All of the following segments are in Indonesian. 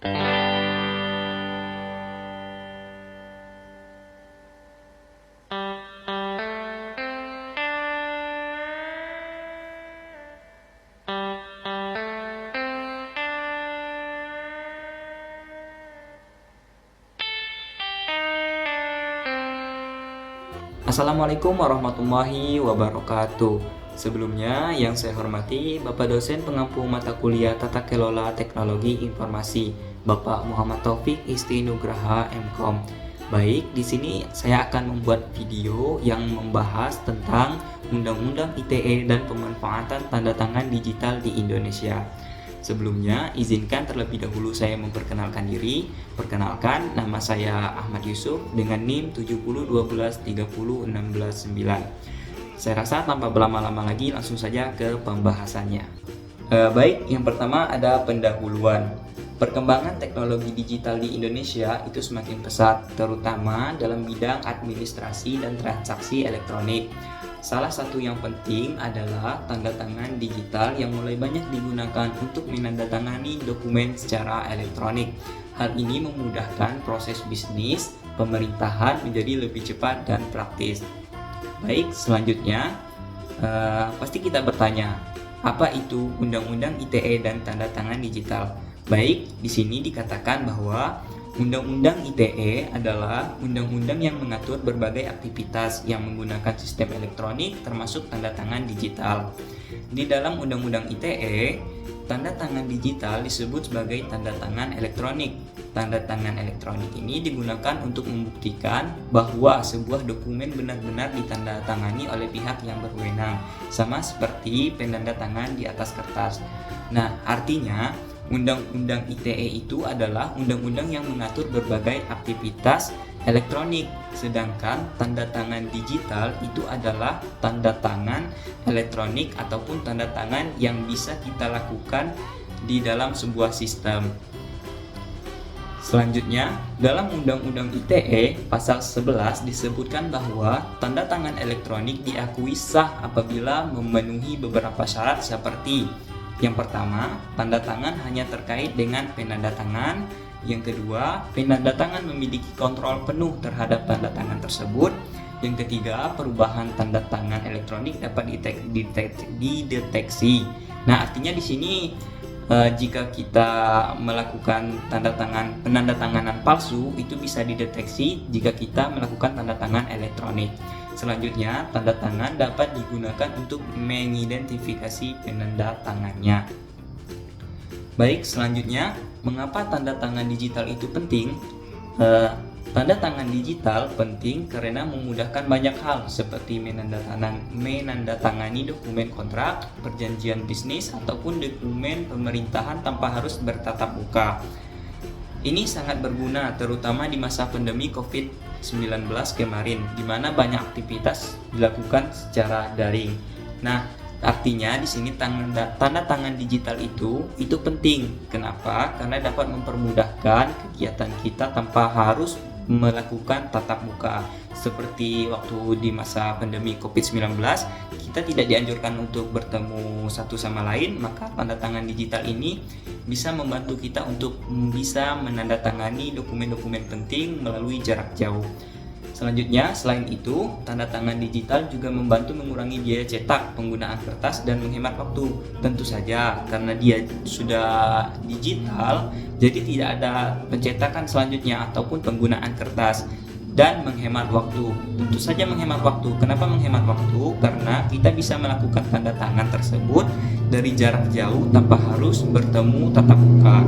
Assalamualaikum warahmatullahi wabarakatuh. Sebelumnya yang saya hormati Bapak dosen pengampu mata kuliah Tata Kelola Teknologi Informasi, Bapak Muhammad Taufik Isti Nugraha MKom. Baik, di sini saya akan membuat video yang membahas tentang Undang-Undang ITE dan pemanfaatan tanda tangan digital di Indonesia. Sebelumnya, izinkan terlebih dahulu saya memperkenalkan diri. Perkenalkan, nama saya Ahmad Yusuf dengan NIM 7012301609. Saya rasa tanpa berlama-lama lagi langsung saja ke pembahasannya. Baik, yang pertama ada pendahuluan. Perkembangan teknologi digital di Indonesia itu semakin pesat, terutama dalam bidang administrasi dan transaksi elektronik. Salah satu yang penting adalah tanda tangan digital yang mulai banyak digunakan untuk menandatangani dokumen secara elektronik. Hal ini memudahkan proses bisnis pemerintahan menjadi lebih cepat dan praktis. Baik, selanjutnya pasti kita bertanya, apa itu Undang-Undang ITE dan tanda tangan digital? Baik, di sini dikatakan bahwa Undang-Undang ITE adalah undang-undang yang mengatur berbagai aktivitas yang menggunakan sistem elektronik termasuk tanda tangan digital. Di dalam Undang-Undang ITE, tanda tangan digital disebut sebagai tanda tangan elektronik. Tanda tangan elektronik ini digunakan untuk membuktikan bahwa sebuah dokumen benar-benar ditandatangani oleh pihak yang berwenang, sama seperti penanda tangan di atas kertas. Nah, artinya Undang-Undang ITE itu adalah undang-undang yang mengatur berbagai aktivitas elektronik, sedangkan tanda tangan digital itu adalah tanda tangan elektronik ataupun tanda tangan yang bisa kita lakukan di dalam sebuah sistem. Selanjutnya, dalam Undang-Undang ITE pasal 11 disebutkan bahwa tanda tangan elektronik diakui sah apabila memenuhi beberapa syarat seperti: yang pertama, tanda tangan hanya terkait dengan penanda tangan. Yang kedua, penanda tangan memiliki kontrol penuh terhadap tanda tangan tersebut. Yang ketiga, perubahan tanda tangan elektronik dapat dideteksi. Nah, artinya di sini jika kita melakukan penandatanganan palsu itu bisa dideteksi jika kita melakukan tanda tangan elektronik. Selanjutnya, tanda tangan dapat digunakan untuk mengidentifikasi penanda tangannya. Baik, selanjutnya, mengapa tanda tangan digital itu penting? Tanda tangan digital penting karena memudahkan banyak hal seperti menandatangani dokumen kontrak, perjanjian bisnis, ataupun dokumen pemerintahan tanpa harus bertatap muka. Ini sangat berguna terutama di masa pandemi COVID-19 kemarin, di mana banyak aktivitas dilakukan secara daring. Nah, artinya di sini tanda tangan digital itu penting. Kenapa? Karena dapat mempermudahkan kegiatan kita tanpa harus melakukan tatap muka. Seperti waktu di masa pandemi COVID-19, kita tidak dianjurkan untuk bertemu satu sama lain, maka tanda tangan digital ini bisa membantu kita untuk bisa menandatangani dokumen-dokumen penting melalui jarak jauh. Selanjutnya, selain itu, tanda tangan digital juga membantu mengurangi biaya cetak, penggunaan kertas, dan menghemat waktu. Tentu saja, karena dia sudah digital, jadi tidak ada pencetakan selanjutnya ataupun penggunaan kertas. Dan menghemat waktu, tentu saja menghemat waktu. Kenapa menghemat waktu? Karena kita bisa melakukan tanda tangan tersebut dari jarak jauh tanpa harus bertemu tatap muka.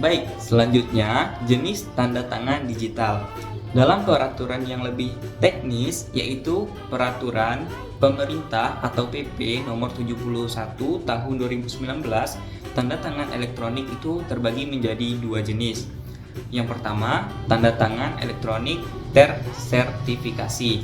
Baik, selanjutnya jenis tanda tangan digital. Dalam peraturan yang lebih teknis, yaitu Peraturan Pemerintah atau PP nomor 71 tahun 2019, tanda tangan elektronik itu terbagi menjadi dua jenis. Yang pertama, tanda tangan elektronik tersertifikasi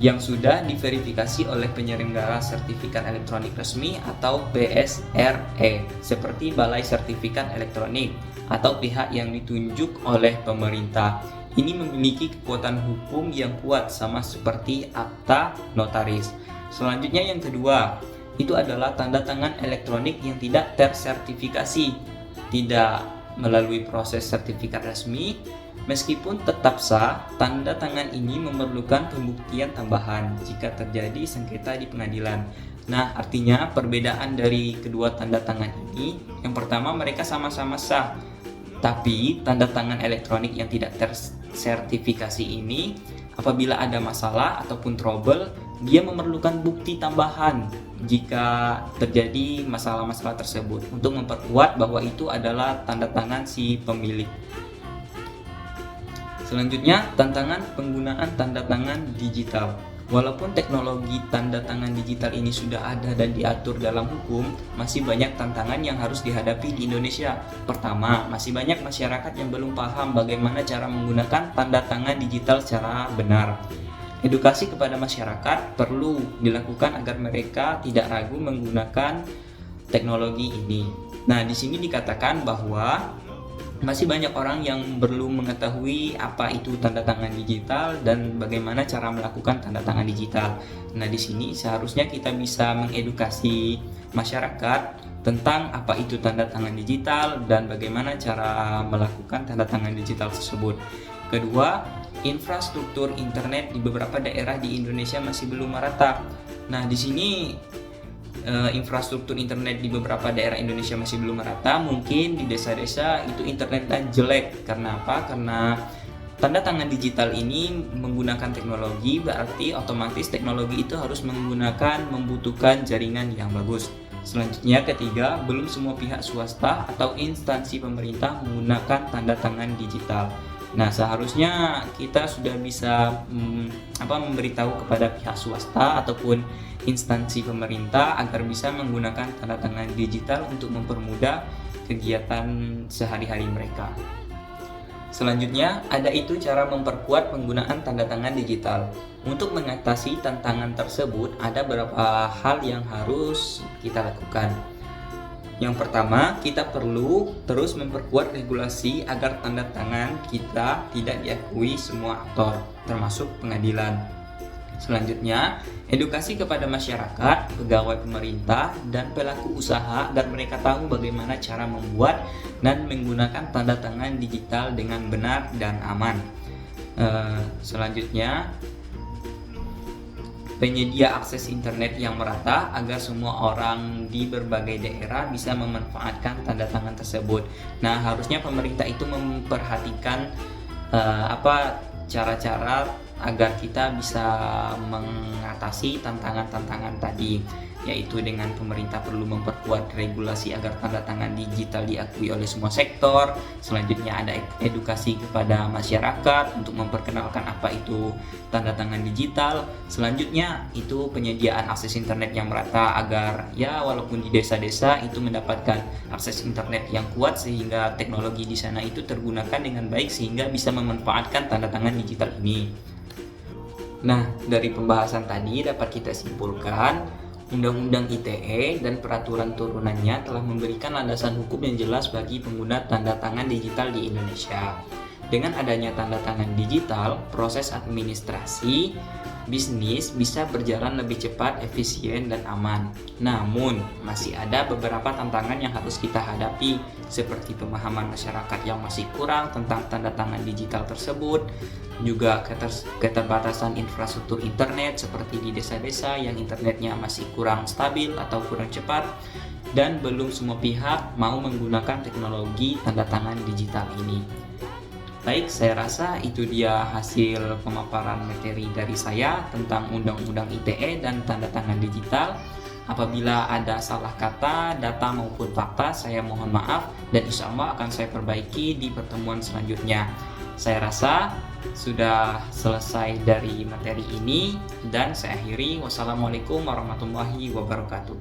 yang sudah diverifikasi oleh penyelenggara sertifikat elektronik resmi atau BSRE seperti Balai Sertifikat Elektronik atau pihak yang ditunjuk oleh pemerintah. Ini memiliki kekuatan hukum yang kuat sama seperti akta notaris. Selanjutnya yang kedua, itu adalah tanda tangan elektronik yang tidak tersertifikasi tidak melalui proses sertifikat resmi, meskipun tetap sah, tanda tangan ini memerlukan pembuktian tambahan jika terjadi sengketa di pengadilan. Nah, artinya perbedaan dari kedua tanda tangan ini, yang pertama mereka sama-sama sah, tapi tanda tangan elektronik yang tidak tersertifikasi ini, apabila ada masalah ataupun trouble, dia memerlukan bukti tambahan jika terjadi masalah-masalah tersebut untuk memperkuat bahwa itu adalah tanda tangan si pemilik. Selanjutnya, tantangan penggunaan tanda tangan digital. Walaupun teknologi tanda tangan digital ini sudah ada dan diatur dalam hukum, masih banyak tantangan yang harus dihadapi di Indonesia. Pertama, masih banyak masyarakat yang belum paham bagaimana cara menggunakan tanda tangan digital secara benar. Edukasi kepada masyarakat perlu dilakukan agar mereka tidak ragu menggunakan teknologi ini. Nah, di sini dikatakan bahwa masih banyak orang yang belum mengetahui apa itu tanda tangan digital dan bagaimana cara melakukan tanda tangan digital. Nah, di sini seharusnya kita bisa mengedukasi masyarakat tentang apa itu tanda tangan digital dan bagaimana cara melakukan tanda tangan digital tersebut. Kedua, infrastruktur internet di beberapa daerah di Indonesia masih belum merata. Nah, di sini infrastruktur internet di beberapa daerah Indonesia masih belum merata. Mungkin di desa-desa itu internetnya jelek. Karena apa? Karena tanda tangan digital ini menggunakan teknologi, berarti otomatis teknologi itu harus membutuhkan jaringan yang bagus. Selanjutnya, ketiga, belum semua pihak swasta atau instansi pemerintah menggunakan tanda tangan digital. Nah, seharusnya kita sudah bisa memberitahu kepada pihak swasta ataupun instansi pemerintah agar bisa menggunakan tanda tangan digital untuk mempermudah kegiatan sehari-hari mereka. Selanjutnya, ada itu cara memperkuat penggunaan tanda tangan digital. Untuk mengatasi tantangan tersebut, ada beberapa hal yang harus kita lakukan. Yang pertama, kita perlu terus memperkuat regulasi agar tanda tangan kita tidak diakui semua aktor, termasuk pengadilan. Selanjutnya, edukasi kepada masyarakat, pegawai pemerintah, dan pelaku usaha agar mereka tahu bagaimana cara membuat dan menggunakan tanda tangan digital dengan benar dan aman. Selanjutnya, penyedia akses internet yang merata agar semua orang di berbagai daerah bisa memanfaatkan tanda tangan tersebut. Nah, harusnya pemerintah itu memperhatikan cara-cara agar kita bisa mengatasi tantangan-tantangan tadi, yaitu dengan pemerintah perlu memperkuat regulasi agar tanda tangan digital diakui oleh semua sektor. Selanjutnya ada edukasi kepada masyarakat untuk memperkenalkan apa itu tanda tangan digital. Selanjutnya itu penyediaan akses internet yang merata agar walaupun di desa-desa itu mendapatkan akses internet yang kuat sehingga teknologi di sana itu tergunakan dengan baik sehingga bisa memanfaatkan tanda tangan digital ini. Nah, dari pembahasan tadi dapat kita simpulkan Undang-Undang ITE dan peraturan turunannya telah memberikan landasan hukum yang jelas bagi pengguna tanda tangan digital di Indonesia. Dengan adanya tanda tangan digital, proses administrasi bisnis bisa berjalan lebih cepat, efisien, dan aman. Namun, masih ada beberapa tantangan yang harus kita hadapi, seperti pemahaman masyarakat yang masih kurang tentang tanda tangan digital tersebut, juga keterbatasan infrastruktur internet seperti di desa-desa yang internetnya masih kurang stabil atau kurang cepat, dan belum semua pihak mau menggunakan teknologi tanda tangan digital ini. Baik, saya rasa itu dia hasil pemaparan materi dari saya tentang Undang-Undang ITE dan tanda tangan digital. Apabila ada salah kata, data maupun fakta, saya mohon maaf dan insya Allah akan saya perbaiki di pertemuan selanjutnya. Saya rasa sudah selesai dari materi ini dan saya akhiri. Wassalamualaikum warahmatullahi wabarakatuh.